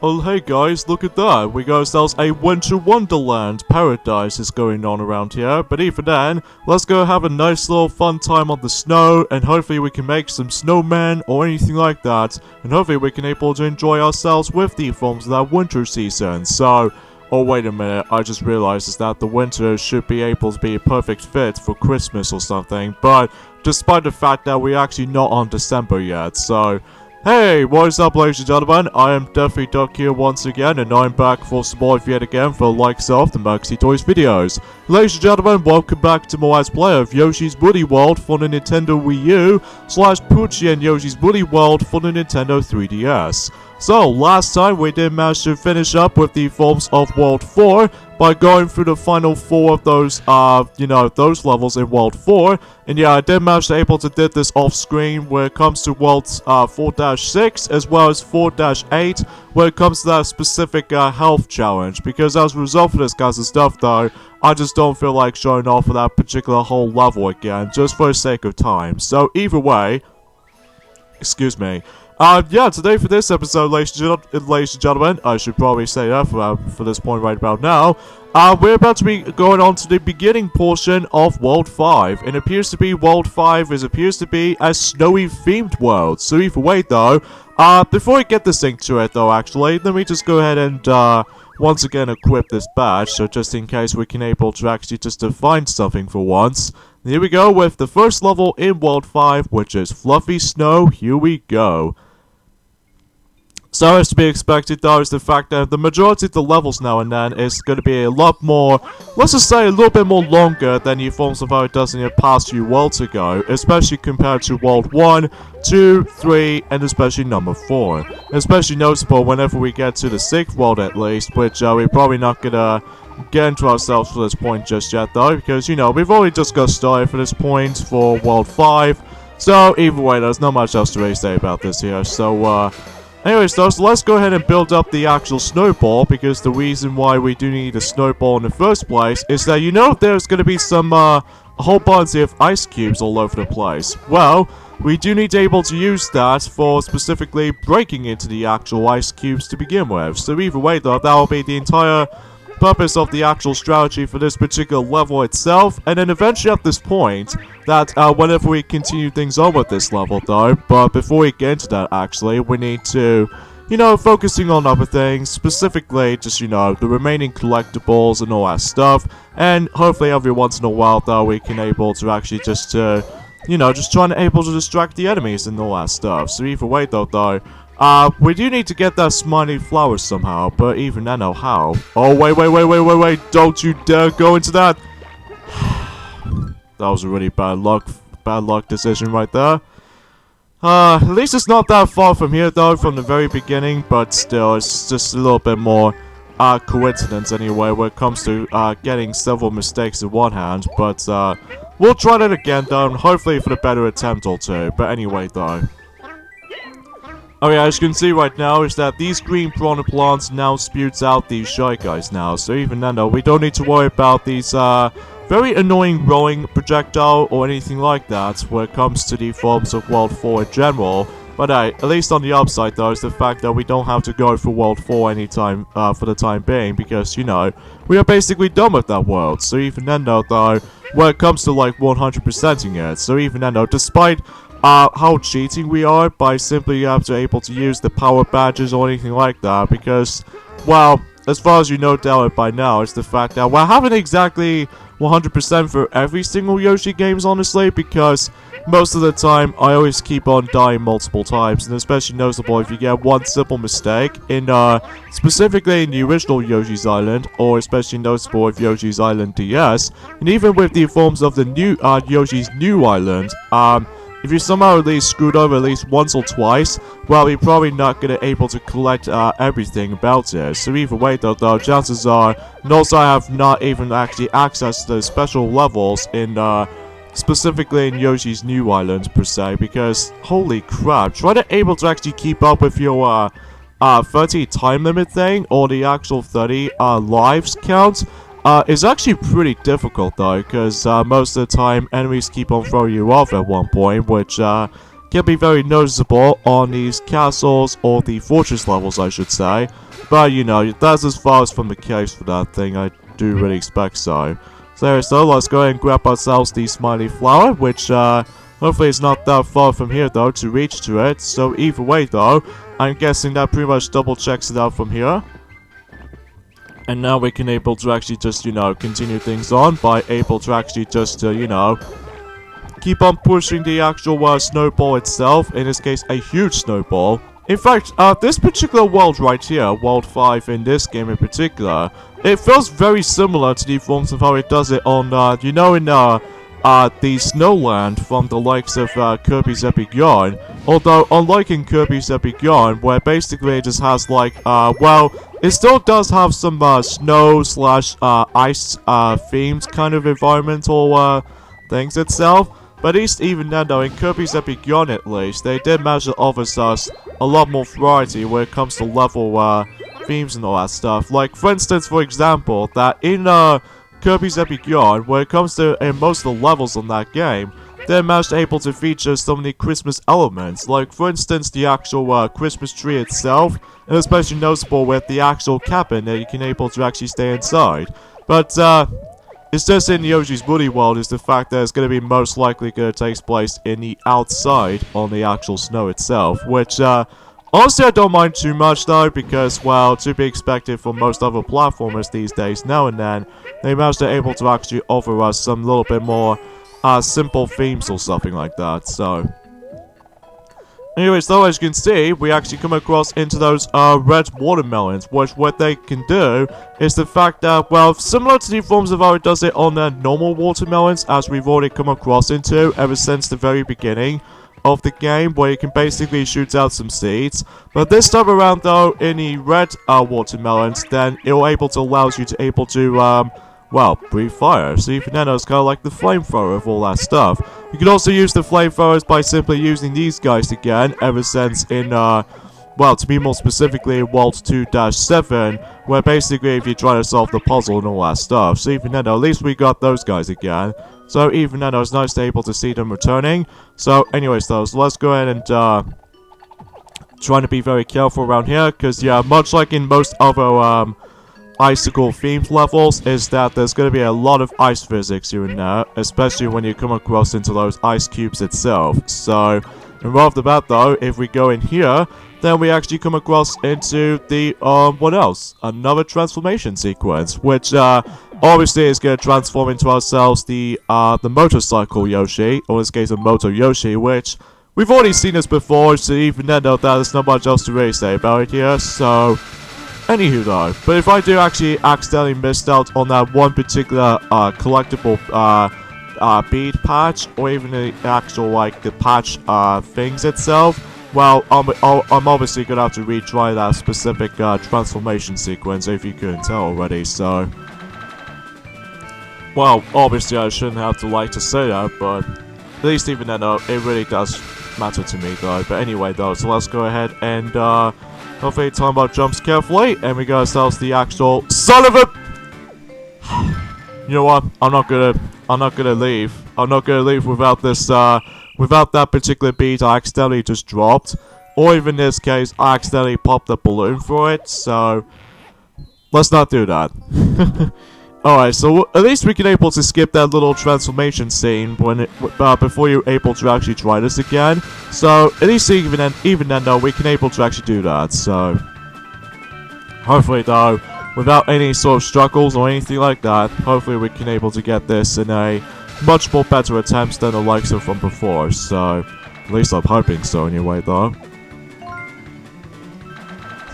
Oh hey guys, look at that. We got ourselves a winter wonderland paradise is going on around here. But even then, let's go have a nice little fun time on the snow, and hopefully we can make some snowmen or anything like that. And hopefully we can able to enjoy ourselves with the forms of that winter season. So, oh wait a minute, I just realized is that the winter should be able to be a perfect fit for Christmas or something. But despite the fact that we're actually not on December yet, so... Hey, what is up ladies and gentlemen, I am Deafy Duck here once again, and I'm back for some more yet again for the likes of the Maxi Toys videos. Ladies and gentlemen, welcome back to my Let's Play of Yoshi's Woolly World for the Nintendo Wii U, / Poochie and Yoshi's Woolly World for the Nintendo 3DS. So, last time we did manage to finish up with the forms of World 4 by going through the final 4 of those, those levels in World 4. And yeah, I did manage to able to did this off screen where it comes to Worlds 4-6 as well as 4-8 when it comes to that specific health challenge. Because as a result of this kinds of stuff though, I just don't feel like showing off for that particular whole level again, just for the sake of time. So either way, excuse me. Yeah, today for this episode, ladies and gentlemen, I should probably say that for this point right about now, we're about to be going on to the beginning portion of World 5. It appears to be World 5 appears to be a snowy themed world. So either way though, before I get this thing to it though actually, let me just go ahead and once again equip this badge, so just in case we can able to actually just find something for once. And here we go with the first level in World 5, which is Fluffy Snow. Here we go. So as to be expected though is the fact that the majority of the levels now and then is going to be a lot more, let's just say a little bit more longer than the forms of how it does in the past few worlds ago, especially compared to World 1, 2, 3, and especially number 4. Especially noticeable whenever we get to the 6th world at least, which we're probably not gonna get into ourselves for this point just yet though, because you know, we've already just got started for this point for World 5, so either way there's not much else to really say about this here, so anyways though, so let's go ahead and build up the actual snowball, because the reason why we do need a snowball in the first place is that you know there's going to be some, a whole bunch of ice cubes all over the place. Well, we do need to be able to use that for specifically breaking into the actual ice cubes to begin with. So either way though, that will be the entire purpose of the actual strategy for this particular level itself, and then eventually at this point, that whenever we continue things on with this level though, but before we get into that actually, we need to, you know, focusing on other things, specifically just, you know, the remaining collectibles and all that stuff, and hopefully every once in a while though, we can able to actually just, you know, just trying to able to distract the enemies and all that stuff. So either way though, we do need to get that smiley flower somehow, but even then, oh how? Oh, wait, don't you dare go into that! That was a really bad luck decision right there. At least it's not that far from here though, from the very beginning, but still, it's just a little bit more, coincidence anyway, when it comes to, getting several mistakes in one hand, but, we'll try that again though, and hopefully for the better attempt or two, but anyway though. Okay, as you can see right now is that these green piranha plants now spewed out these shy guys now, so even then though, we don't need to worry about these, very annoying rolling projectile or anything like that when it comes to the forms of World 4 in general. But hey, at least on the upside though is the fact that we don't have to go through World 4 anytime for the time being, because you know, we are basically done with that world. So even then though, when it comes to like 100%ing it, so even then though, despite how cheating we are by simply able to use the power badges or anything like that, because, well, as far as you know down by now, it's the fact that we haven't exactly 100% for every single Yoshi games, honestly, because most of the time I always keep on dying multiple times, and especially noticeable if you get one simple mistake in specifically in the original Yoshi's Island, or especially noticeable with Yoshi's Island DS, and even with the forms of the new Yoshi's New Island. If you somehow at least screwed over at least once or twice, well, you're probably not gonna able to collect everything about it. So either way though, chances are, and also I have not even actually accessed the special levels in specifically in Yoshi's New Island per se, because holy crap, trying to able to actually keep up with your 30 time limit thing, or the actual 30 lives count, is actually pretty difficult though, because most of the time enemies keep on throwing you off at one point, which can can be very noticeable on these castles, or the fortress levels I should say. But you know, that's as far as from the case for that thing, I do really expect so. So let's go ahead and grab ourselves the smiley flower, which hopefully it's not that far from here though to reach to it. So either way though, I'm guessing that pretty much double checks it out from here. And now we can able to actually just, you know, continue things on by able to actually just, you know, keep on pushing the actual snowball itself. In this case, a huge snowball. In fact, this particular world right here, World 5 in this game in particular, it feels very similar to the forms of how it does it on, you know, in the Snowland from the likes of Kirby's Epic Yarn. Although, unlike in Kirby's Epic Yarn, where basically it just has like, well, it still does have some snow slash ice themed kind of environmental things itself. But at least even then though, in Kirby's Epic Yarn at least, they did manage to offer us a lot more variety when it comes to level themes and all that stuff. Like for instance, for example, that in Kirby's Epic Yarn, when it comes to in most of the levels on that game, they managed able to feature so many Christmas elements, like for instance the actual Christmas tree itself, and especially noticeable with the actual cabin that you can able to actually stay inside. But it's just in Yoshi's Woody World is the fact that it's going to be most likely going to take place in the outside on the actual snow itself, which honestly I don't mind too much though, because well, to be expected from most other platformers these days, now and then they manage to able to actually offer us some little bit more simple themes or something like that. So anyways though, as you can see, we actually come across into those red watermelons, which what they can do is the fact that, well, similar to the forms of how it does it on the normal watermelons, as we've already come across into ever since the very beginning of the game, where you can basically shoot out some seeds. But this time around though, in the red watermelons, then it'll able to allows you to able to well, breathe fire. So even then, it's kind of like the flamethrower of all that stuff. You can also use the flamethrowers by simply using these guys again, ever since in, well, to be more specifically, in World 2-7, where basically if you try to solve the puzzle and all that stuff. So even then, at least we got those guys again. So even then, it was nice to able to see them returning. So anyways though, so let's go ahead and, trying to be very careful around here, because yeah, much like in most other, icicle themed levels, is that there's going to be a lot of ice physics here and there, especially when you come across into those ice cubes itself. So, and right off the bat though, if we go in here, then we actually come across into the, what else? Another transformation sequence, which, obviously is going to transform into ourselves the motorcycle Yoshi, or in this case a Moto Yoshi, which we've already seen this before, so even then though, there's not much else to really say about it here, so anywho though, but if I do actually accidentally missed out on that one particular collectible bead patch, or even the actual like the patch things itself, well, I'm obviously gonna have to retry that specific transformation sequence if you couldn't tell already. So, well, obviously I shouldn't have to like to say that, but at least even then though, it really does matter to me though. But anyway though, so let's go ahead and hopefully time about jumps carefully, and we got ourselves the actual son of a. You know what? I'm not gonna leave. I'm not gonna leave without this. Without that particular beat I accidentally just dropped, or even in this case, I accidentally popped a balloon for it. So let's not do that. Alright, so at least we can able to skip that little transformation scene when it, before you're able to actually try this again. So at least even then though, we can able to actually do that. So hopefully though, without any sort of struggles or anything like that, hopefully we can able to get this in a much more better attempts than the likes of from before. So at least I'm hoping so anyway though.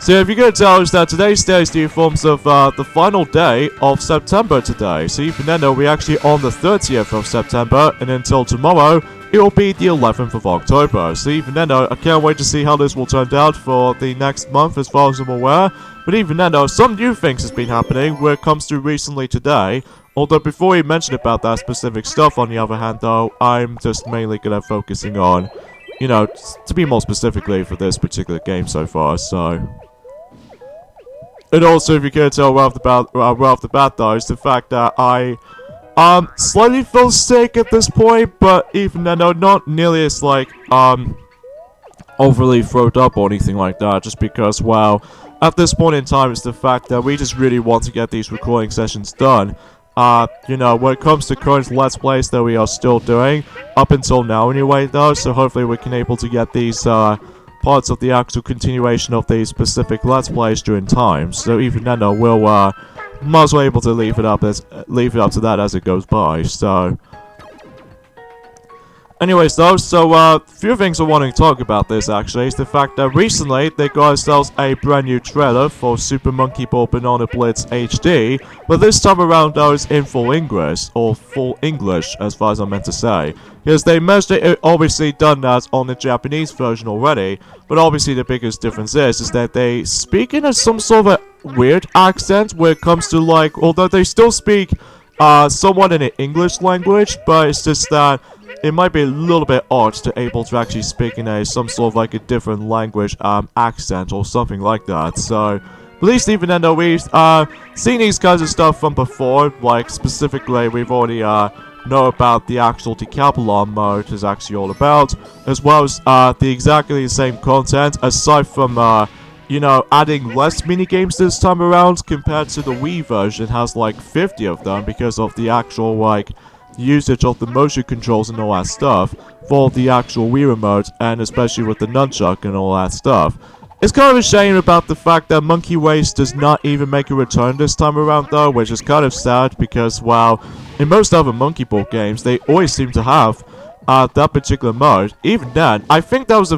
So if you can tell is that today's day is the forms of the final day of September today. So even then though, we're actually on the 30th of September, and until tomorrow, it will be the 11th of October. So even then though, I can't wait to see how this will turn out for the next month as far as I'm aware. But even then though, some new things has been happening where it comes to recently today. Although before we mention about that specific stuff, on the other hand though, I'm just mainly gonna focusing on, you know, to be more specifically for this particular game so far, so. And also, if you can't tell right off the bat though, is the fact that I slightly feel sick at this point, but even then, no, not nearly as like overly throwed up or anything like that, just because, well, at this point in time, it's the fact that we just really want to get these recording sessions done. You know, when it comes to current Let's Plays that we are still doing, up until now anyway, though, so hopefully we can able to get these, parts of the actual continuation of these specific Let's Plays during time. So even then, though, we'll, might as well able to leave it up to that as it goes by, so... Anyways though, so few things I want to talk about this actually is the fact that recently they got themselves a brand new trailer for Super Monkey Ball Banana Blitz HD, but this time around though it's in full English, or full English as far as I'm meant to say, because they managed to obviously done that on the Japanese version already, but obviously the biggest difference is that they speak in some sort of a weird accent when it comes to like, although they still speak somewhat in an English language, but it's just that it might be a little bit odd to able to actually speak in some sort of like a different language accent or something like that. So at least even then though we've seen these kinds of stuff from before, like specifically we've already know about the actual Decathlon mode is actually all about, as well as the exactly the same content aside from you know, adding less minigames this time around compared to the Wii version has like 50 of them because of the actual like usage of the motion controls and all that stuff for the actual Wii remote, and especially with the nunchuck and all that stuff. It's kind of a shame about the fact that Monkey Race does not even make a return this time around though, which is kind of sad because, well, in most other Monkey Ball games, they always seem to have that particular mode. Even then, I think that was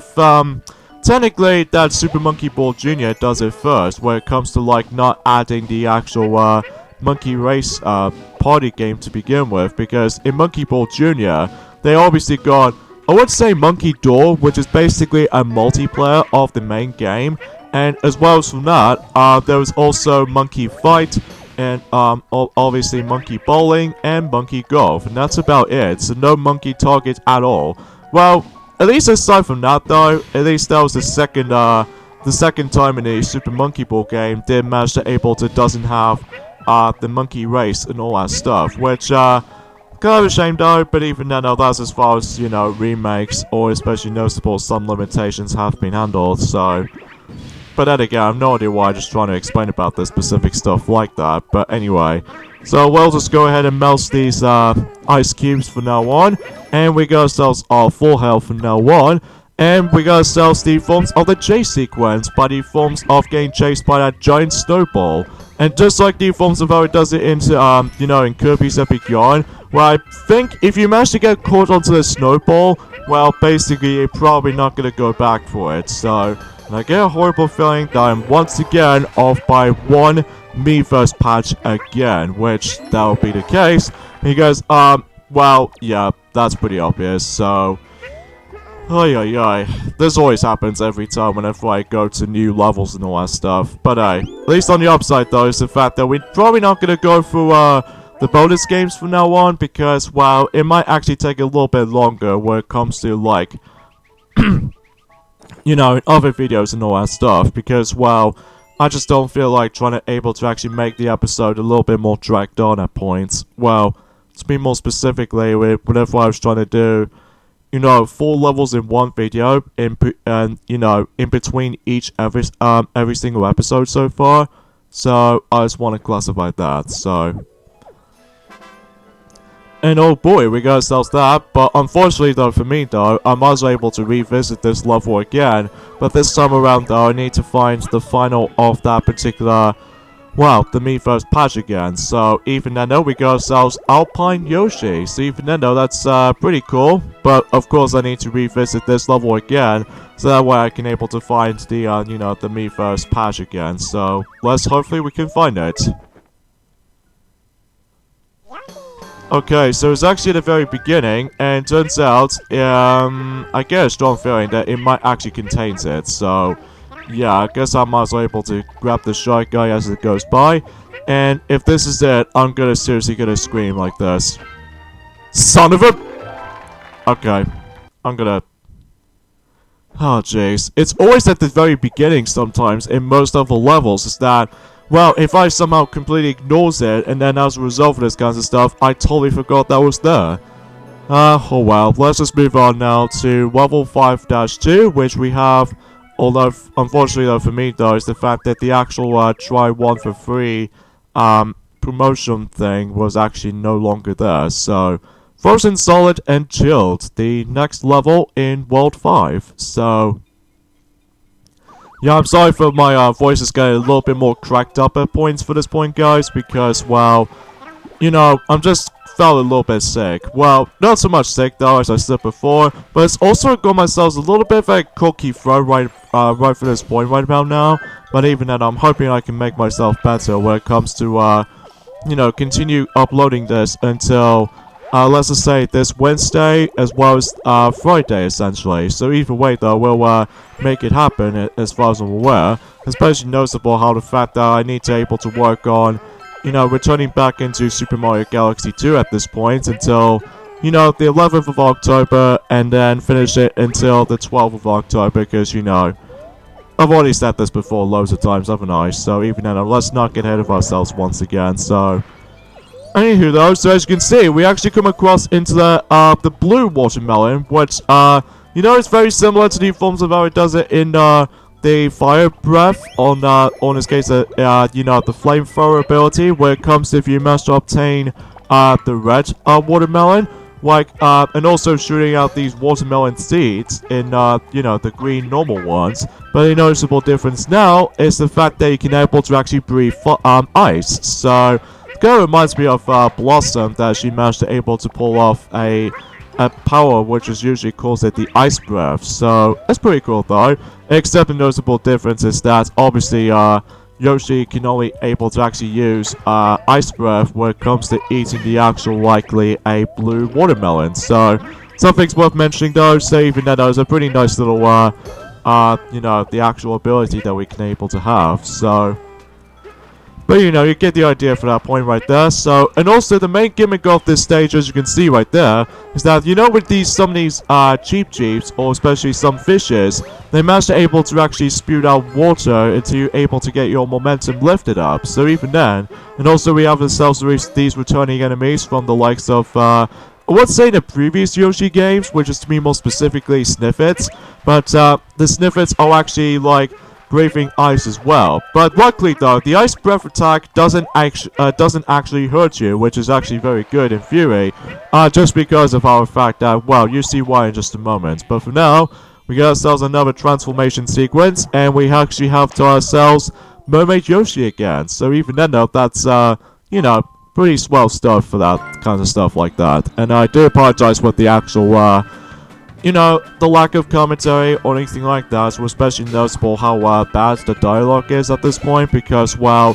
technically that Super Monkey Ball Jr. does it first, where it comes to like not adding the actual Monkey Race party game to begin with, because in Monkey Ball Jr. they obviously got, I would say, Monkey Door, which is basically a multiplayer of the main game, and as well as from that, there was also Monkey Fight, and obviously Monkey Bowling, and Monkey Golf, and that's about it, so no Monkey Target at all. Well, at least aside from that though, at least that was the second time in the Super Monkey Ball game did manage to able to doesn't have the Monkey Race and all that stuff, which, kind of a shame though, but even then, that's as far as, you know, remakes, or especially noticeable some limitations have been handled, so... But then again, I have no idea why I'm just trying to explain about this specific stuff like that, but anyway. So we'll just go ahead and melt these, ice cubes from now on, and we got ourselves our full health from now on, and we got ourselves the forms of the chase sequence by the forms of getting chased by that giant snowball. And just like the forms of how it does it into, you know, in Kirby's Epic Yarn, where I think if you manage to get caught onto the snowball, well, basically you're probably not going to go back for it. So, and I get a horrible feeling that I'm once again off by one Miiverse patch again, which that will be the case, because, well, yeah, that's pretty obvious, so... Ay. This always happens every time whenever I go to new levels and all that stuff. But hey, at least on the upside though is the fact that we're probably not gonna go through the bonus games from now on, because, well, it might actually take a little bit longer when it comes to like you know, in other videos and all that stuff, because, well, I just don't feel like trying to able to actually make the episode a little bit more dragged on at points. Well, to be more specifically, with whatever I was trying to do, you know, 4 levels in one video, and you know, in between every single episode so far. So I just want to classify that. So, and oh boy, we got ourselves that. But unfortunately, though, for me though, I was able to revisit this level again. But this time around, though, I need to find the final of that particular. Well, the Miiverse patch again, so even then though we got ourselves Alpine Yoshi, so even then though that's pretty cool, but of course I need to revisit this level again, so that way I can able to find the, you know, the Miiverse patch again, so hopefully we can find it. Okay, so it's actually at the very beginning, and turns out, I get a strong feeling that it might actually contains it, so... Yeah, I guess I might as well able to grab the shark guy as it goes by. And if this is it, I'm seriously gonna scream like this. Son of a... Okay. I'm gonna... Oh, jeez. It's always at the very beginning sometimes in most other levels is that, well, if I somehow completely ignores it, and then as a result of this kind of stuff, I totally forgot that was there. Oh well, let's just move on now to level 5-2, which we have, although, unfortunately though for me though, is the fact that the actual, try one for free, promotion thing was actually no longer there, so, Frozen Solid and Chilled, the next level in World 5, so, yeah, I'm sorry for my, voice is getting a little bit more cracked up at points for this point, guys, because, well, you know, I'm just felt a little bit sick. Well, not so much sick though, as I said before, but it's also got myself a little bit of a cookie throat right for this point right about now. But even then, I'm hoping I can make myself better when it comes to, you know, continue uploading this until, let's just say this Wednesday as well as, Friday essentially. So either way though, we'll, make it happen as far as I'm aware. Especially noticeable how the fact that I need to able to work on, you know, returning back into Super Mario Galaxy 2 at this point until, you know, the 11th of October, and then finish it until the 12th of October, because, you know, I've already said this before loads of times, haven't I? So even then, let's not get ahead of ourselves once again, so... Anywho though, so as you can see, we actually come across into the blue watermelon, which, you know, it's very similar to the forms of how it does it in, the fire breath on this case, you know, the flamethrower ability, where it comes to if you manage to obtain, the red, watermelon, like, and also shooting out these watermelon seeds in, you know, the green normal ones. But a noticeable difference now is the fact that you can able to actually breathe, ice, so, it kind of reminds me of, Blossom, that she managed to able to pull off a power which is usually calls it the ice breath, so that's pretty cool though. Except the noticeable difference is that obviously Yoshi can only able to actually use ice breath when it comes to eating the actual likely a blue watermelon. So something's worth mentioning though, so even then there's a pretty nice little you know, the actual ability that we can able to have, so but you know, you get the idea for that point right there. So, and also the main gimmick of this stage, as you can see right there, is that, you know, with some of these cheap jeeps, or especially some fishes, they manage to able to actually spew out water until you're able to get your momentum lifted up. So even then, and also we have ourselves these returning enemies from the likes of, I would say the previous Yoshi games, which is to be more specifically Sniffets, but the Sniffets are actually like breathing ice as well. But luckily though, the ice breath attack doesn't actually hurt you, which is actually very good in theory, just because of our fact that, well, you see why in just a moment. But for now, we get ourselves another transformation sequence, and we actually have to ourselves Mermaid Yoshi again. So even then though, that's, you know, pretty swell stuff for that kind of stuff like that. And I do apologize with the actual, you know, the lack of commentary or anything like that, so especially noticeable how bad the dialogue is at this point, because, well,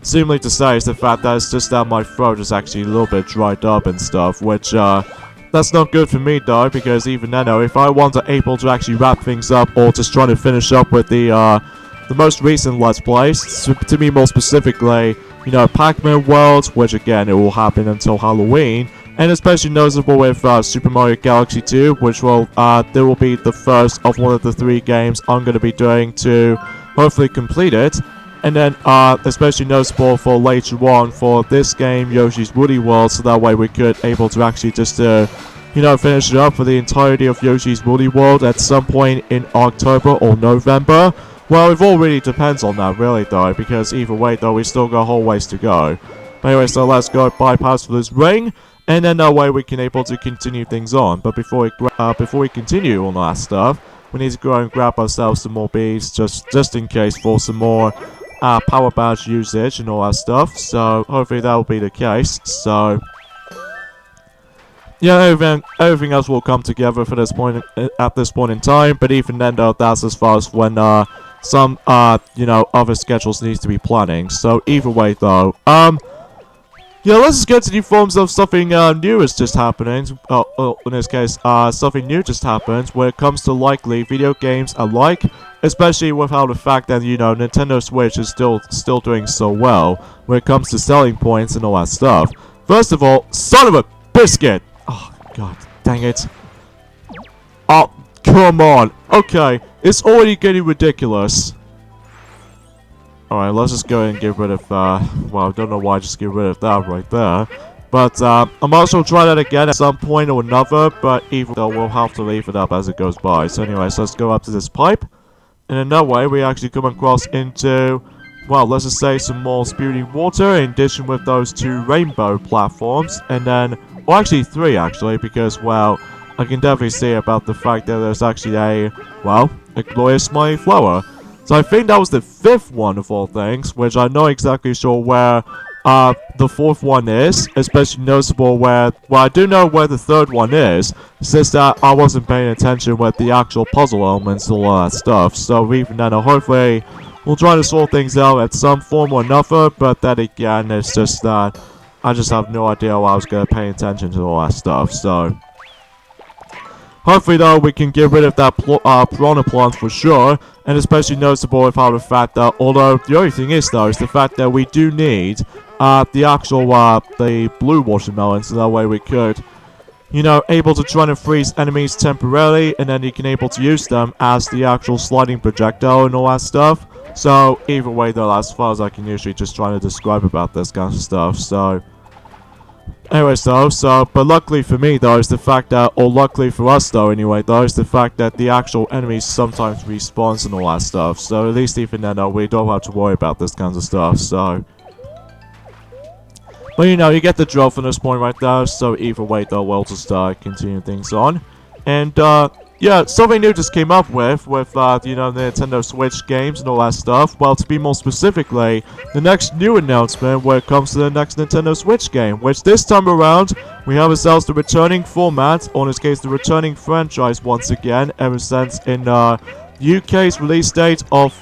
seemingly to say is the fact that it's just that my throat is actually a little bit dried up and stuff, which, that's not good for me though, because even then, if I want to able to actually wrap things up, or just trying to finish up with the most recent Let's Plays, to be more specifically, you know, Pac-Man World, which again, it will happen until Halloween, and especially noticeable with Super Mario Galaxy 2, which will, there will be the first of one of the 3 games I'm going to be doing to hopefully complete it. And then, especially noticeable for later on for this game, Yoshi's Woody World, so that way we could able to actually just, you know, finish it up for the entirety of Yoshi's Woody World at some point in October or November. Well, it all really depends on that, really, though, because either way, though, we still got a whole ways to go. But anyway, so let's go bypass for this ring, and then that way we can able to continue things on. But before we continue on that stuff, we need to go and grab ourselves some more bees, just in case for some more power badge usage and all that stuff. So hopefully that will be the case. So yeah, everything else will come together for this point at this point in time. But even then, though, that's as far as when some you know, other schedules needs to be planning. So either way, though, yeah, let's just get to the forms of something new is just happening. In this case, something new just happened when it comes to likely video games alike, especially with how the fact that, you know, Nintendo Switch is still doing so well when it comes to selling points and all that stuff. First of all, son of a biscuit! Oh, god, dang it. Oh, come on. Okay, it's already getting ridiculous. Alright, let's just go ahead and get rid of, well, I don't know why I just get rid of that right there. But I'm also trying that again at some point or another, but even though we'll have to leave it up as it goes by. So anyways, let's go up to this pipe. And in that way, we actually come across into, well, let's just say some more spewing water in addition with those 2 rainbow platforms. And then, well, actually 3 actually, because, well, I can definitely see about the fact that there's actually a glorious smiley flower. So I think that was the 5th one of all things, which I'm not exactly sure where the 4th one is, especially noticeable where, well, I do know where the 3rd one is, it's just that I wasn't paying attention with the actual puzzle elements and all that stuff, so even then, hopefully, we'll try to sort things out at some form or another, but then again, it's just that I just have no idea why I was going to pay attention to all that stuff, so hopefully, though, we can get rid of that piranha plant for sure, and especially noticeable with how the fact that, although the only thing is, though, is the fact that we do need the actual, the blue watermelon, so that way we could, you know, able to try to freeze enemies temporarily, and then you can able to use them as the actual sliding projectile and all that stuff. So, either way, though, as far as I can usually just try to describe about this kind of stuff, so anyways, though, but luckily for me, though, is the fact that, or luckily for us, though, anyway, though, is the fact that the actual enemies sometimes respawn and all that stuff. So, at least even then, though, we don't have to worry about this kind of stuff, so but, you know, you get the drill from this point right there, so either way, though, we'll just continue things on. And, yeah, something new just came up with you know, the Nintendo Switch games and all that stuff. Well, to be more specifically, the next new announcement when it comes to the next Nintendo Switch game, which this time around, we have ourselves the returning format, or in this case, the returning franchise once again, ever since in, UK's release date of,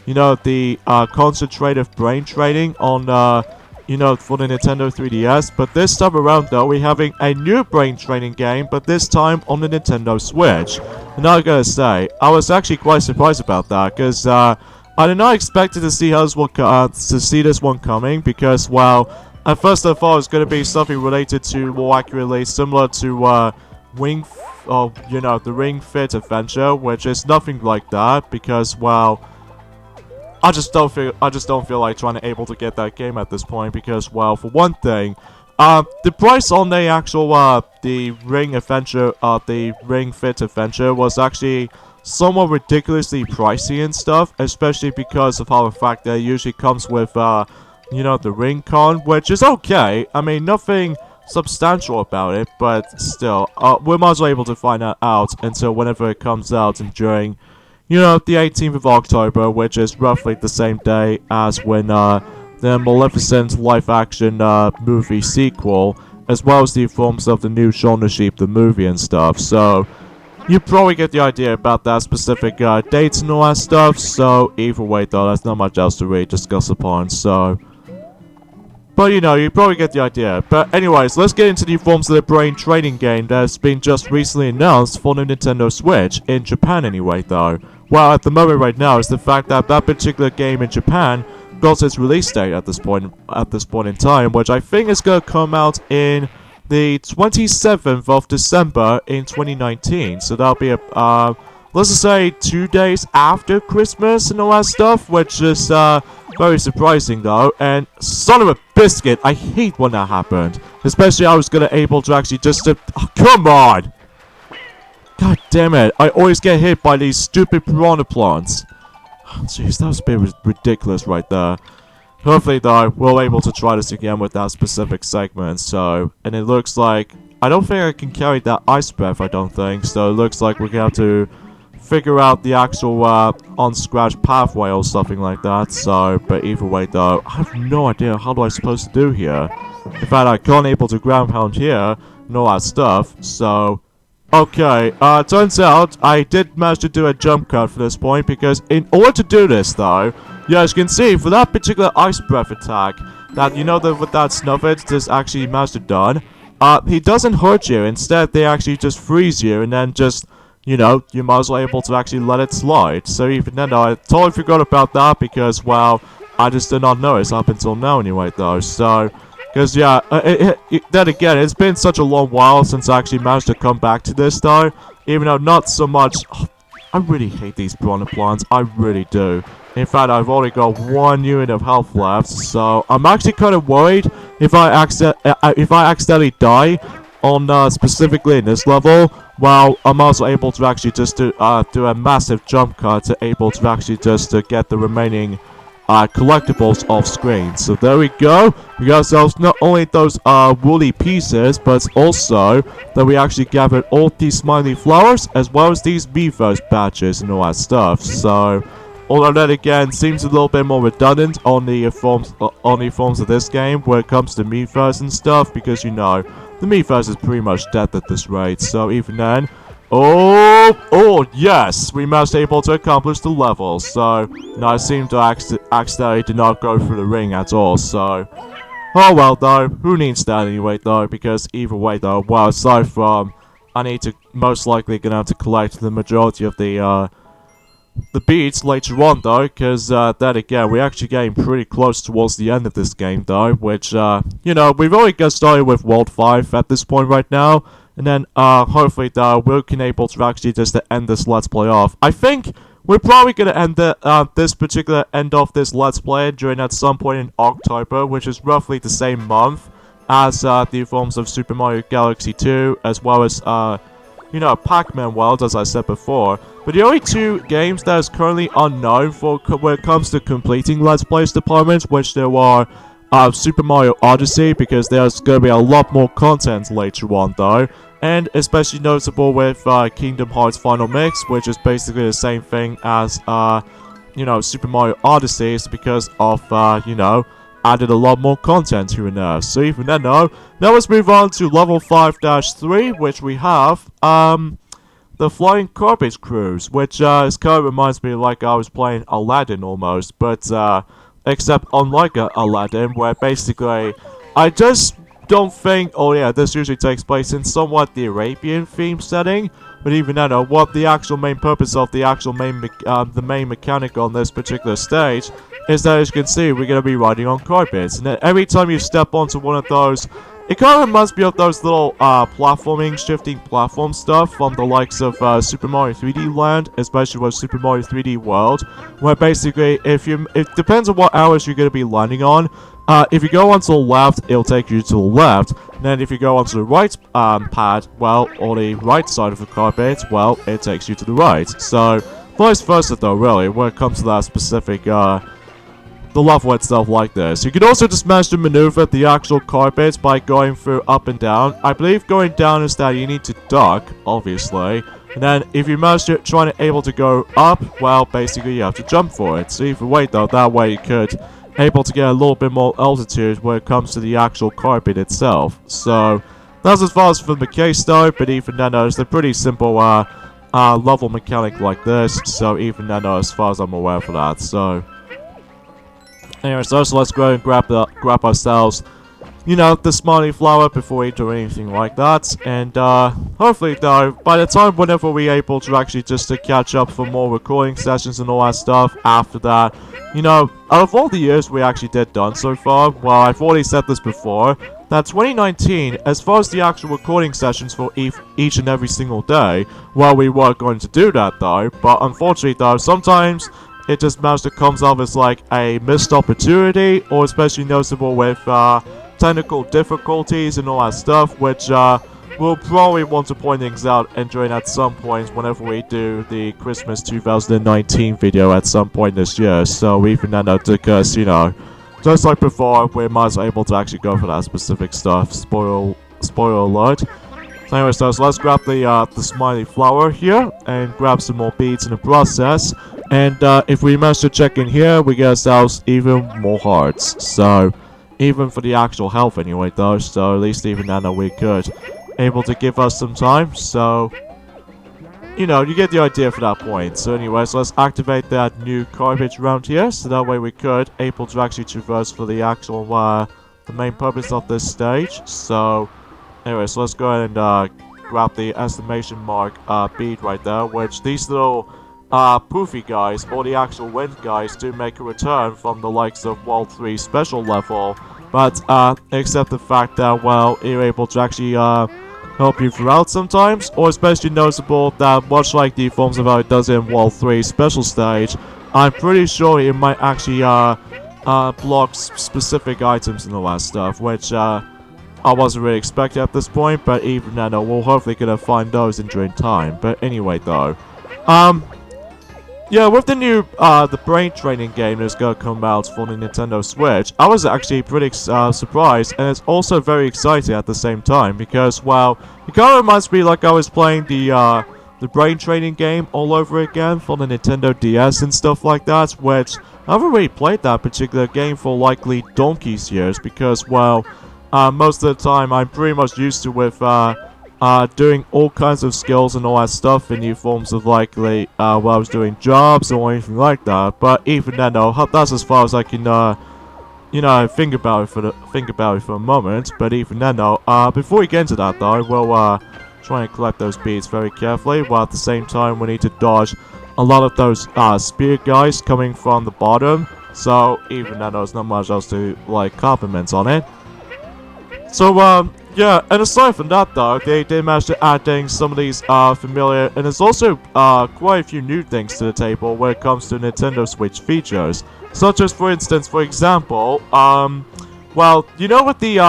you know, the, concentrative brain training on, you know, for the Nintendo 3DS, but this time around, though, we're having a new brain training game, but this time on the Nintendo Switch. And I gotta say, I was actually quite surprised about that, because, I did not expect to see this one coming, because, well, at first I thought it was gonna be something related to, more accurately, similar to, you know, the Ring Fit Adventure, which is nothing like that, because, well, I just don't feel like trying to able to get that game at this point because, well, for one thing, the price on the actual, the Ring Adventure, the Ring Fit Adventure was actually somewhat ridiculously pricey and stuff, especially because of how the fact that it usually comes with, you know, the Ring Con, which is okay. I mean, nothing substantial about it, but still, we're not able to find that out until whenever it comes out and during, you know, the 18th of October, which is roughly the same day as when, the Maleficent live-action, movie sequel, as well as the forms of the new Shaun the Sheep, the movie and stuff, so you probably get the idea about that specific, dates and all that stuff, so either way, though, there's not much else to really discuss upon, so but, you know, you probably get the idea. But anyways, let's get into the forms of the brain training game that's been just recently announced for the Nintendo Switch, in Japan anyway, though. Well, at the moment right now is the fact that that particular game in Japan got its release date at this point in time, which I think is going to come out in the 27th of December in 2019. So that'll be let's just say 2 days after Christmas and all that stuff, which is, very surprising though, and son of a biscuit, I hate when that happened. Especially I was able to actually just, oh, come on! God damn it, I always get hit by these stupid piranha plants. Jeez, that was a bit ridiculous right there. Hopefully though, we're able to try this again with that specific segment, so, and it looks like, I don't think I can carry that ice breath, I don't think, so it looks like we're gonna have to figure out the actual, unscratched pathway or something like that, so, but either way though, I have no idea how do I supposed to do here. In fact, I can't able to ground pound here, and all that stuff, so, okay, turns out I did manage to do a jump cut for this point, because in order to do this though, yeah, as you can see, for that particular ice breath attack, that, you know, with that Snuffit just actually managed to done, he doesn't hurt you, instead they actually just freeze you, and then just, you know, you might as well able to actually let it slide. So even then, I totally forgot about that because, well, I just did not notice up until now anyway, though. So, because, yeah, then again, it's been such a long while since I actually managed to come back to this, though. Even though not so much... Oh, I really hate these piranha plants. I really do. In fact, I've only got 1 unit of health left, so I'm actually kind of worried if I accidentally die on specifically in this level, well, I'm also able to actually just do a massive jump cut to able to actually just get the remaining collectibles off screen. So there we go. We got ourselves not only those woolly pieces, but also that we actually gathered all these smiley flowers as well as these Miiverse badges and all that stuff. So although that again seems a little bit more redundant on the forms of this game when it comes to Miiverse and stuff, because you know the Miiverse is pretty much dead at this rate. So even then, oh yes, we managed able to accomplish the level. So no, I seem to accidentally did not go through the ring at all. So oh well though, who needs that anyway though? Because either way though, well aside from I need to most likely gonna have to collect the majority of the beats later on though, because then again, we're actually getting pretty close towards the end of this game though, which, you know, we've already got started with World 5 at this point right now, and then, hopefully though, we can able to actually just end this Let's Play off. I think we're probably gonna end this particular end of this Let's Play during at some point in October, which is roughly the same month as, the forms of Super Mario Galaxy 2, as well as, you know, Pac-Man World, as I said before. But the only two games that is currently unknown for when it comes to completing Let's Plays departments, which there are Super Mario Odyssey, because there's going to be a lot more content later on though, and especially noticeable with Kingdom Hearts Final Mix, which is basically the same thing as, you know, Super Mario Odyssey, is because of, you know, added a lot more content here and there. So even then though, now let's move on to level 5-3, which we have, the Flying Carpet Cruise, which kind of reminds me like I was playing Aladdin almost, but except unlike Aladdin, where basically I just don't think, oh yeah, this usually takes place in somewhat the Arabian theme setting, but even then, what the actual main purpose of the actual main mechanic on this particular stage is that, as you can see, we're going to be riding on carpets, and then every time you step onto one of those, it kind of reminds me of those little platforming, shifting platform stuff from the likes of Super Mario 3D Land, especially with Super Mario 3D World, where basically, it depends on what hours you're going to be landing on. If you go onto the left, it'll take you to the left, and then if you go onto the right pad, well, or the right side of the carpet, well, it takes you to the right. So, vice versa though, really, when it comes to that specific, the level itself like this. You can also just manage to maneuver the actual carpet by going through up and down. I believe going down is that you need to duck, obviously. And then if you manage to able to go up, well, basically you have to jump for it. So either way though, that way you could able to get a little bit more altitude when it comes to the actual carpet itself. So that's as far as for the case though, but even then it's a pretty simple level mechanic like this. So even then as far as I'm aware for that. So anyway, so let's go and grab ourselves, you know, the smiley flower before we do anything like that. And hopefully though, by the time whenever we're able to actually just to catch up for more recording sessions and all that stuff after that, you know, out of all the years we actually done so far, well, I've already said this before, that 2019, as far as the actual recording sessions for each and every single day, well, we were going to do that though, but unfortunately though, sometimes it just managed to comes off as like a missed opportunity, or especially noticeable with technical difficulties and all that stuff, which we'll probably want to point things out and during at some point whenever we do the Christmas 2019 video at some point this year. So even then, because, you know, just like before, we might as well able to actually go for that specific stuff. Spoiler alert. So anyway, so let's grab the smiley flower here and grab some more beads in the process. And if we manage to check in here, we get ourselves even more hearts. So even for the actual health anyway though, so at least even then we could able to give us some time. So, you know, you get the idea for that point. So anyway, so let's activate that new carpet around here, so that way we could able to actually traverse for the actual the main purpose of this stage. So anyway, so let's go ahead and grab the exclamation mark bead right there, which these little poofy guys, or the actual wind guys, do make a return from the likes of World 3 special level, but except the fact that, well, you're able to actually help you throughout sometimes, or especially noticeable that much like the forms of how it does in World 3 special stage, I'm pretty sure it might actually blocks specific items and all that stuff, which I wasn't really expecting at this point, but even then, we'll hopefully gonna find those in during time. But anyway, though, yeah, with the new, the brain training game that's gonna come out for the Nintendo Switch, I was actually pretty, surprised, and it's also very exciting at the same time, because, well, it kinda reminds me like I was playing the brain training game all over again for the Nintendo DS and stuff like that, which I haven't really played that particular game for likely donkey's years, because, well, most of the time I'm pretty much used to with, doing all kinds of skills and all that stuff in new forms of likely, while I was doing jobs or anything like that. But even then, though, that's as far as I can, you know, think about it for a moment. But even then, though, before we get into that, though, we'll, try and collect those beads very carefully, while at the same time we need to dodge a lot of those, spear guys coming from the bottom. So, even then, there's not much else to, like, compliment on it. So, yeah, and aside from that, though, they did manage to add some of these, familiar, and there's also, quite a few new things to the table when it comes to Nintendo Switch features. Such as, for instance, for example, well, you know with the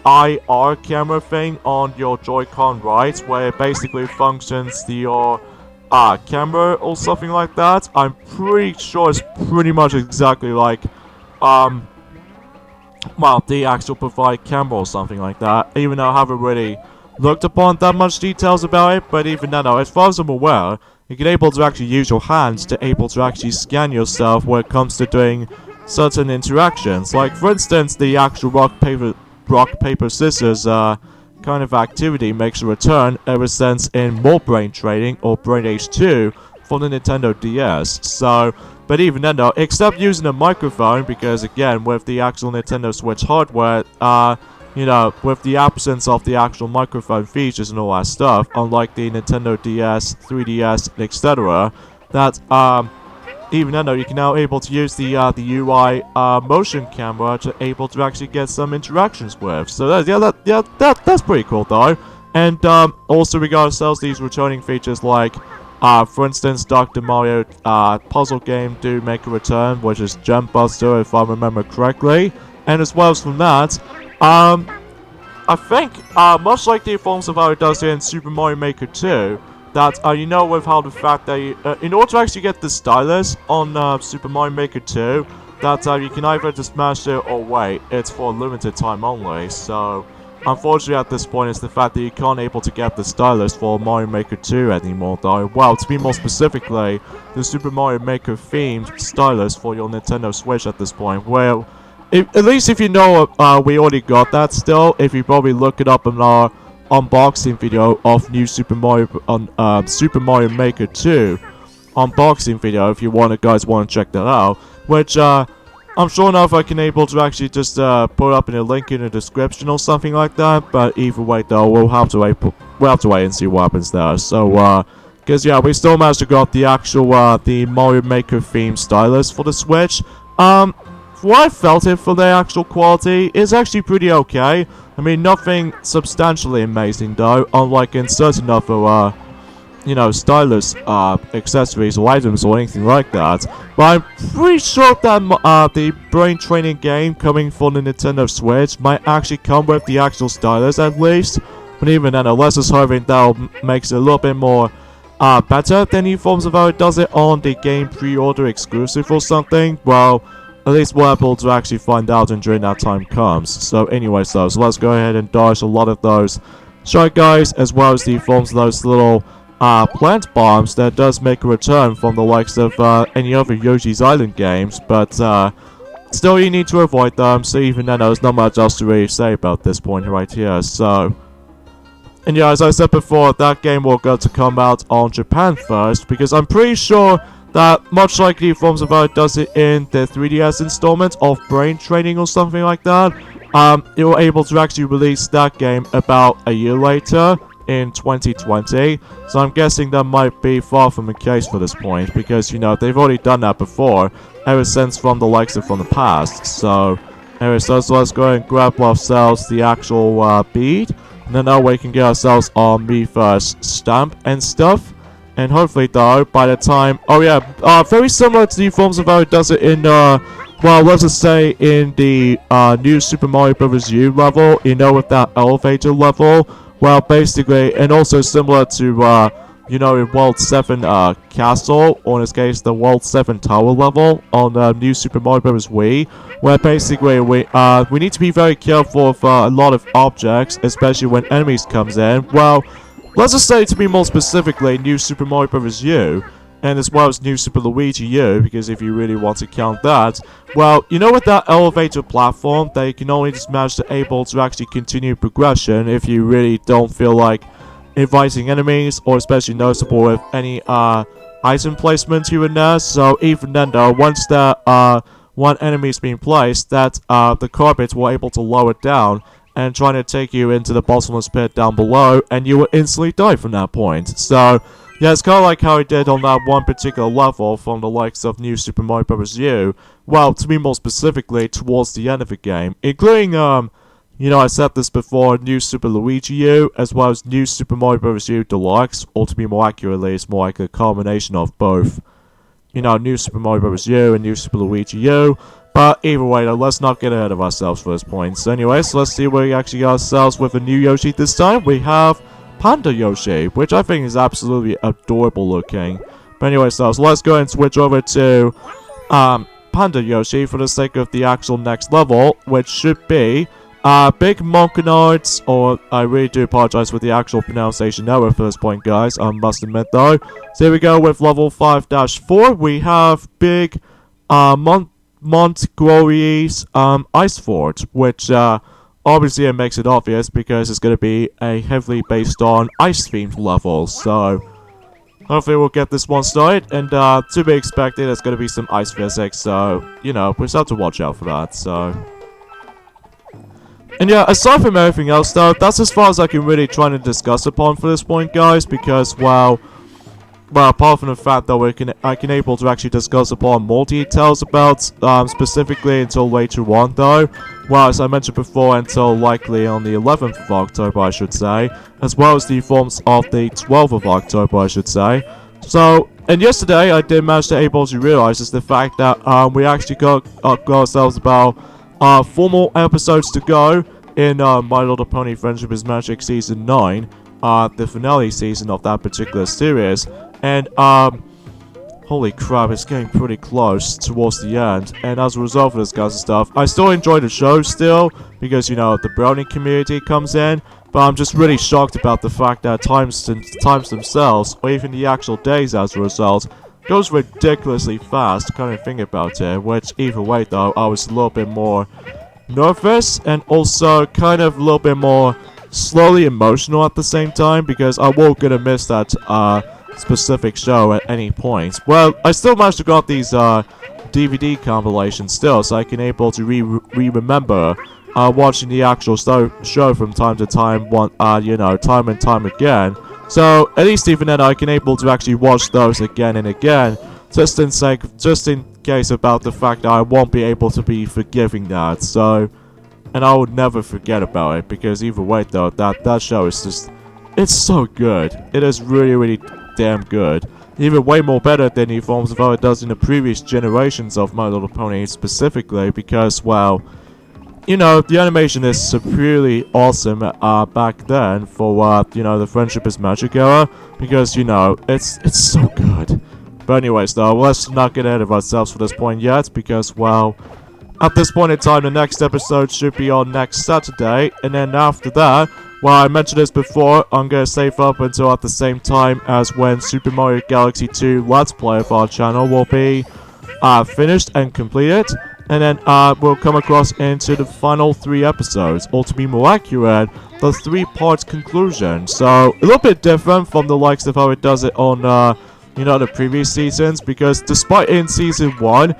IR camera thing on your Joy-Con, right? Where it basically functions your, camera or something like that? I'm pretty sure it's pretty much exactly like, well, the actual provide camera or something like that, even though I haven't really looked upon that much details about it, but even then, as far as I'm aware, you're able to actually use your hands to able to actually scan yourself when it comes to doing certain interactions. Like, for instance, the actual rock, paper, scissors, kind of activity makes a return ever since in more brain training, or Brain Age 2, for the Nintendo DS. So, but even then though, except using a microphone, because again, with the actual Nintendo Switch hardware, you know, with the absence of the actual microphone features and all that stuff, unlike the Nintendo DS, 3DS, etc., that, even then though, you can now able to use the UI, motion camera to able to actually get some interactions with. So that's pretty cool though. And, also we got ourselves these returning features like, for instance, Dr. Mario, puzzle game do make a return, which is Gem Buster, if I remember correctly. And as well as from that, I think, much like the forms of how it does in Super Mario Maker 2, that, you know, with how the fact that you, in order to actually get the stylus on, Super Mario Maker 2, that, you can either just smash it or wait, it's for a limited time only, so unfortunately at this point it's the fact that you can't able to get the stylus for Mario Maker 2 anymore though. Well, to be more specifically, the Super Mario Maker themed stylus for your Nintendo Switch at this point. Well, at least if you know, we already got that still, if you probably look it up in our unboxing video of new Super Mario Super Maker 2 unboxing video, if you guys want to check that out, which, I'm sure enough I can able to actually just put up in a link in the description or something like that. But either way though, we'll have to wait and see what happens there. So because yeah, we still managed to got the actual the Mario Maker themed stylus for the Switch. What I felt it for the actual quality is actually pretty okay. I mean, nothing substantially amazing though, unlike in certain other you know, stylus, accessories or items or anything like that. But I'm pretty sure that, the brain training game coming for the Nintendo Switch might actually come with the actual stylus at least. But even then, unless it's hoping that makes it a little bit more, better than new forms of how it does it on the game pre-order exclusive or something, well, at least we're able to actually find out and during that time comes. So anyway, so let's go ahead and dodge a lot of those shy guys, as well as the forms of those little plant bombs that does make a return from the likes of any other Yoshi's Island games, but still you need to avoid them, so even then there's not much else to really say about this point right here. So, and yeah, as I said before, that game will go to come out on Japan first, because I'm pretty sure that much like the forms of how it does it in the 3DS installment of Brain Training or something like that, it will able to actually release that game about a year later in 2020, so I'm guessing that might be far from the case for this point, because, you know, they've already done that before, ever since from the likes of from the past. So, anyway, so let's go ahead and grab ourselves the actual bead, and then that way we can get ourselves our Me First stamp and stuff, and hopefully though, by the time, oh yeah, very similar to the forms of how it does it in well, let's just say in the new Super Mario Bros. U level, you know, with that elevator level, well, basically, and also similar to, you know, in World 7 Castle, or in this case, the World 7 Tower level on the new Super Mario Bros. Wii, where basically we need to be very careful of a lot of objects, especially when enemies comes in. Well, let's just say, to be more specifically, new Super Mario Bros. U, and as well as New Super Luigi U, because if you really want to count that, well, you know, with that elevator platform, that you can only just manage to able to actually continue progression if you really don't feel like inviting enemies, or especially noticeable with any item placement here and there. So even then though, once that one enemy is being placed, that the carpet will able to lower down and trying to take you into the bottomless pit down below, and you will instantly die from that point. So yeah, it's kind of like how I did on that one particular level from the likes of New Super Mario Bros. U. Well, to be more specifically, towards the end of the game, including, you know, I said this before, New Super Luigi U, as well as New Super Mario Bros. U Deluxe, or to be more accurately, it's more like a combination of both. You know, New Super Mario Bros. U and New Super Luigi U. But either way, though, let's not get ahead of ourselves for this point. So anyways, let's see where we actually got ourselves with a new Yoshi this time. We have Panda Yoshi, which I think is absolutely adorable looking. But anyway, so let's go and switch over to Panda Yoshi for the sake of the actual next level, which should be Big Monkenards, or I really do apologize for the actual pronunciation error for this point, guys, I must admit though. So here we go with level 5-4, we have Big Montglorie's Ice Fort, which obviously it makes it obvious because it's going to be a heavily based on ice-themed level, so hopefully we'll get this one started, and to be expected, there's going to be some ice physics, so, you know, we just have to watch out for that, so. And yeah, aside from everything else though, that's as far as I can really try to discuss upon for this point, guys, because, well, apart from the fact that I can able to actually discuss upon more details about, specifically until later on though, well, as I mentioned before, until likely on the 11th of October, I should say, as well as the forms of the 12th of October, I should say. So, and yesterday, I did manage to able to realize is the fact that, we actually got ourselves about, 4 more episodes to go in, My Little Pony Friendship is Magic Season 9, the finale season of that particular series. And, holy crap, it's getting pretty close towards the end. And as a result of this kind of stuff, I still enjoy the show still, because, you know, the Brownie community comes in. But I'm just really shocked about the fact that times themselves, or even the actual days as a result, goes ridiculously fast, kind of think about it. Which, either way though, I was a little bit more nervous, and also kind of a little bit more slowly emotional at the same time, because I won't gonna miss that, specific show at any point. Well, I still managed to got these DVD compilations still, so I can able to remember watching the actual show from time to time, you know, time and time again. So at least even then, I can able to actually watch those again and again, just in case about the fact that I won't be able to be forgiving that. So, and I would never forget about it, because either way though, that show is just, it's so good. It is really, really damn good. Even way more better than the forms of how it does in the previous generations of My Little Pony specifically, because, well, you know, the animation is superiorly awesome back then for, you know, the Friendship is Magic era, because, you know, it's so good. But anyways though, let's not get ahead of ourselves for this point yet, because, well, at this point in time, the next episode should be on next Saturday, and then after that, well, I mentioned this before, I'm gonna save up until at the same time as when Super Mario Galaxy 2 Let's Play of our channel will be finished and completed, and then we'll come across into the final 3 episodes, or to be more accurate, the 3-part conclusion. So, a little bit different from the likes of how it does it on, you know, the previous seasons, because despite in Season 1,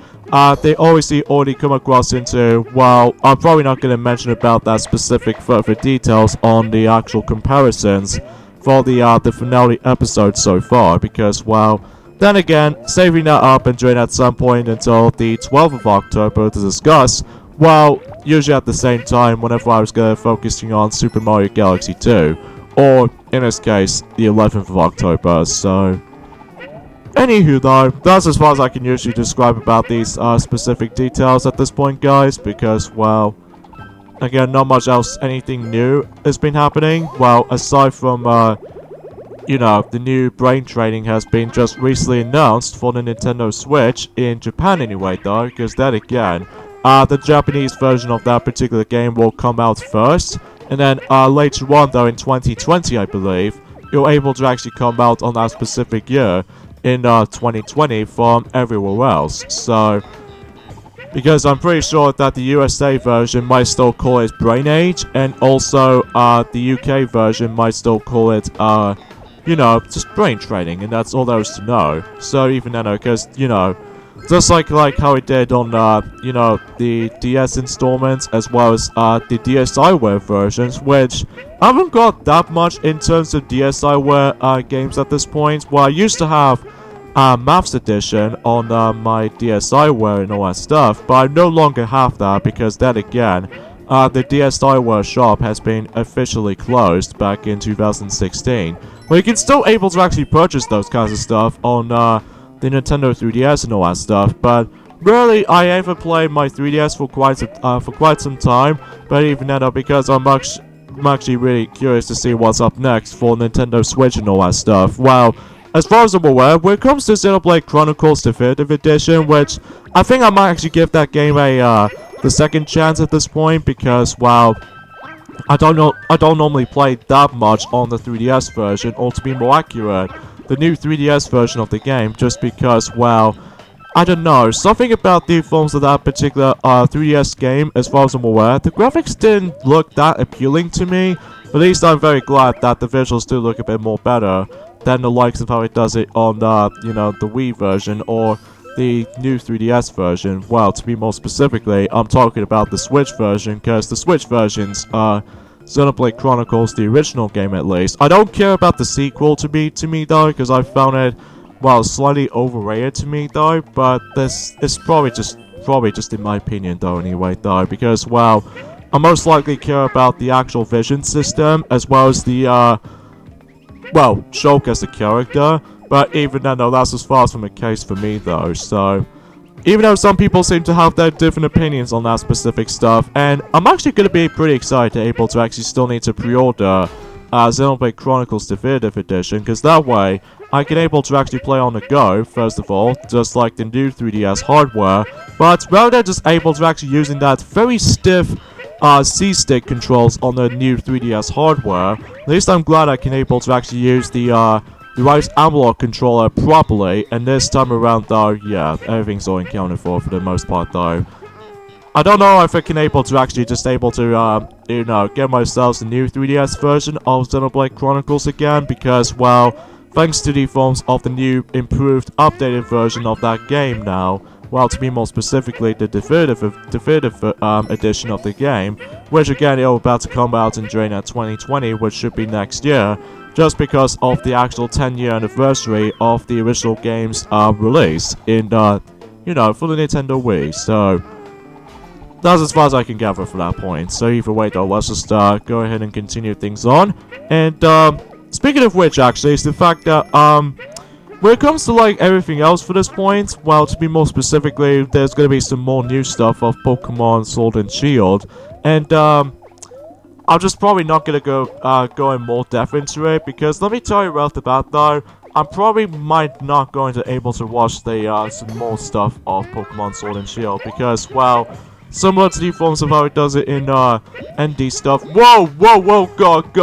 they obviously already come across into, well, I'm probably not going to mention about that specific further details on the actual comparisons for the finale episode so far, because, well, then again, saving that up and doing at some point until the 12th of October to discuss, well, usually at the same time whenever I was going to focusing on Super Mario Galaxy 2, or, in this case, the 11th of October, so. Anywho though, that's as far as I can usually describe about these specific details at this point, guys, because, well, again, not much else, anything new has been happening. Well, aside from, you know, the new brain training has been just recently announced for the Nintendo Switch, in Japan anyway though, because then again, the Japanese version of that particular game will come out first, and then later on though in 2020 I believe, you're able to actually come out on that specific year in 2020 from everywhere else. So, because I'm pretty sure that the USA version might still call it Brain Age, and also the UK version might still call it you know, just brain training, and that's all there is to know. So even then, because, you know, just like how it did on, you know, the DS installments, as well as the DSiWare versions, which I haven't got that much in terms of DSiWare games at this point. Well, I used to have Maths Edition on my DSiWare and all that stuff, but I no longer have that because then again, the DSiWare shop has been officially closed back in 2016. Well, you can still able to actually purchase those kinds of stuff on the Nintendo 3DS and all that stuff, but really, I haven't played my 3DS for quite some time. But even then, because I'm actually really curious to see what's up next for Nintendo Switch and all that stuff. Well, as far as I'm aware, when it comes to Xenoblade Chronicles Definitive Edition, which I think I might actually give that game a the second chance at this point, because, well, I don't normally play that much on the 3DS version, or to be more accurate, the new 3DS version of the game, just because, well, I don't know, something about the forms of that particular 3DS game, as far as I'm aware, the graphics didn't look that appealing to me. At least I'm very glad that the visuals do look a bit more better than the likes of how it does it on, you know, the Wii version, or the new 3DS version. Well, to be more specifically, I'm talking about the Switch version, because the Switch version's Xenoblade Chronicles, the original game at least. I don't care about the sequel to me though, because I found it, well, slightly overrated to me though, but this is probably just in my opinion though anyway though, because, well, I most likely care about the actual vision system, as well as the, well, Shulk as the character. But even then, though, that's as far from the case for me, though. So, even though some people seem to have their different opinions on that specific stuff, and I'm actually going to be pretty excited able to actually still need to pre-order Xenoblade Chronicles Definitive Edition, because that way, I can able to actually play on the go, first of all, just like the new 3DS hardware, but rather than just able to actually using that very stiff C-stick controls on the new 3DS hardware, at least I'm glad I can able to actually use the right analog controller properly, and this time around though, yeah, everything's all accounted for the most part though. I don't know if I can able to actually just able to, you know, get myself the new 3DS version of Xenoblade Chronicles again, because, well, thanks to the forms of the new, improved, updated version of that game now, well, to be more specifically, the definitive edition of the game, which again, is about to come out in during 2020, which should be next year, just because of the actual 10-year anniversary of the original game's release in, you know, for the Nintendo Wii. So, that's as far as I can gather for that point. So either way though, let's just go ahead and continue things on. And speaking of which, actually, is the fact that when it comes to like everything else for this point, well, to be more specifically, there's gonna be some more new stuff of Pokemon Sword and Shield, and I'm just probably not gonna go in more depth into it, because let me tell you right off the bat though, I'm probably might not going to able to watch the some more stuff of Pokemon Sword and Shield, because, well, similar to the forms of how it does it in ND stuff. Whoa, God,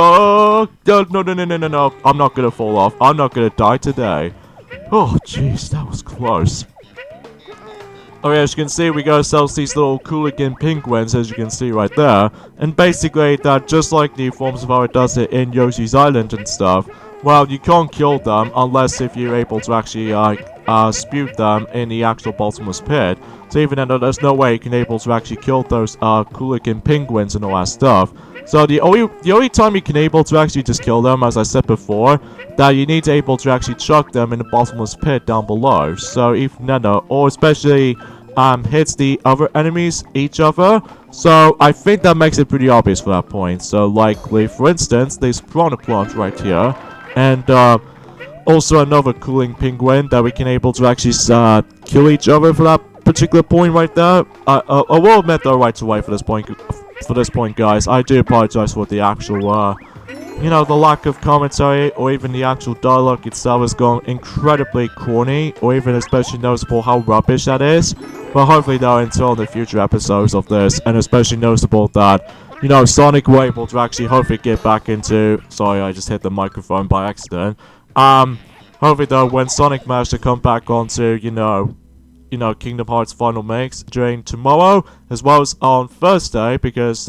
no, I'm not gonna fall off. I'm not gonna die today. Oh, jeez, that was close. Okay, as you can see, we got ourselves these little Cooligan penguins, as you can see right there. And basically, that just like the forms of how it does it in Yoshi's Island and stuff, well, you can't kill them unless if you're able to actually spew them in the actual bottomless pit. So even though there's no way you can able to actually kill those Cooligan penguins and all that stuff. So the only time you can able to actually just kill them, as I said before, that you need to able to actually chuck them in the bottomless pit down below. So even then, or especially hits the other enemies each other. So I think that makes it pretty obvious for that point. So likely, for instance, there's Piranha Plant right here, and also another cooling penguin that we can able to actually kill each other for that particular point right there. I will admit though right away for this point, guys, I do apologize for the actual you know, the lack of commentary or even the actual dialogue itself has gone incredibly corny, or even especially noticeable how rubbish that is. But hopefully though, until the future episodes of this, and especially noticeable that, you know, Sonic were able to actually hopefully get back into... Sorry, I just hit the microphone by accident. Hopefully though, when Sonic managed to come back onto, you know, Kingdom Hearts Final Mix during tomorrow, as well as on Thursday, because,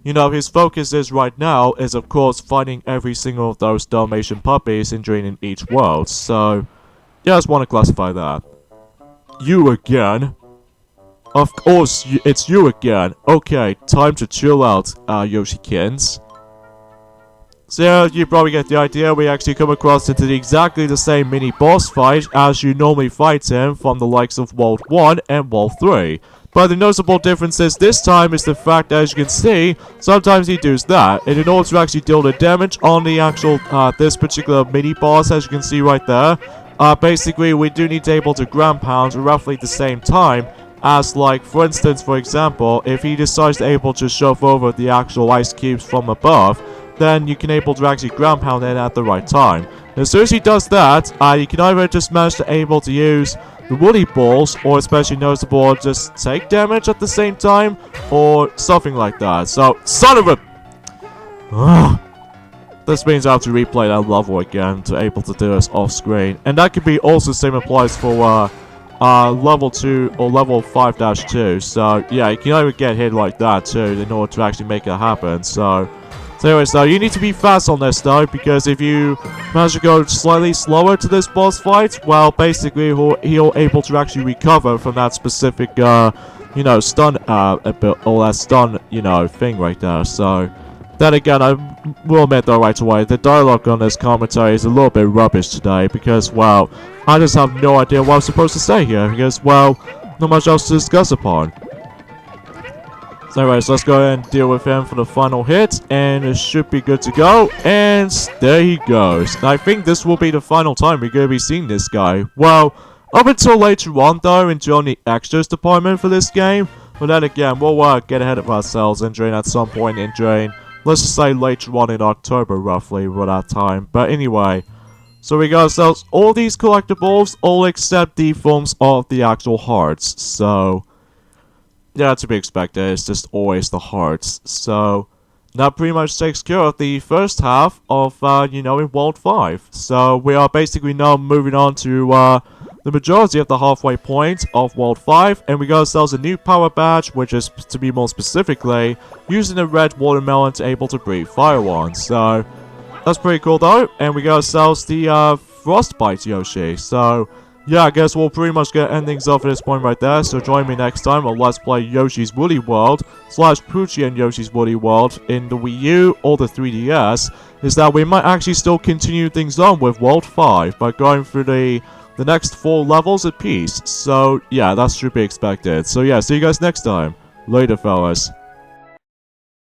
you know, his focus is right now is, of course, finding every single of those Dalmatian puppies and draining each world. So, yeah, I just want to classify that. You again? Of course, it's you again. Okay, time to chill out, Yoshikins. So, yeah, you probably get the idea. We actually come across into exactly the same mini-boss fight as you normally fight him from the likes of World 1 and World 3. But the noticeable difference is this time is the fact that, as you can see, sometimes he does that. And in order to actually deal the damage on the actual, this particular mini-boss, as you can see right there, basically we do need to able to ground pound roughly the same time as, like, for instance, for example, if he decides to able to shove over the actual ice cubes from above, then you can able to actually ground pound it at the right time. And as soon as he does that, you can either just manage to able to use the woody balls, or especially noticeable, just take damage at the same time, or something like that. So, son of a... This means I have to replay that level again to able to do this off screen. And that could be also same applies for level 2 or level 5-2. So, yeah, you can either get hit like that too in order to actually make it happen. So anyways, though, you need to be fast on this, though, because if you manage to go slightly slower to this boss fight, well, basically, he'll able to actually recover from that specific, you know, stun, or that stun, you know, thing right there. So, then again, I will admit, though, right away, the dialogue on this commentary is a little bit rubbish today, because, well, I just have no idea what I'm supposed to say here, because, well, not much else to discuss upon. So anyways, let's go ahead and deal with him for the final hit, and it should be good to go, and there he goes. And I think this will be the final time we're going to be seeing this guy. Well, up until later on though, during the extras department for this game, but then again, we'll get ahead of ourselves and during at some point in during, let's just say later on in October roughly, for that time. But anyway, so we got ourselves all these collectibles, all except the forms of the actual hearts, so... yeah, to be expected, it's just always the hearts. So, that pretty much takes care of the first half of, you know, in World 5. So, we are basically now moving on to, the majority of the halfway point of World 5. And we got ourselves a new power badge, which is, to be more specifically, using a red watermelon to able to breathe fire on. So, that's pretty cool though. And we got ourselves the, Frostbite Yoshi. So... yeah, I guess we'll pretty much get endings off at this point right there, so join me next time on Let's Play Yoshi's Woolly World / Poochie and Yoshi's Woolly World in the Wii U or the 3DS, is that we might actually still continue things on with World 5 by going through the next 4 levels apiece. So, yeah, that should be expected. So, yeah, see you guys next time. Later, fellas.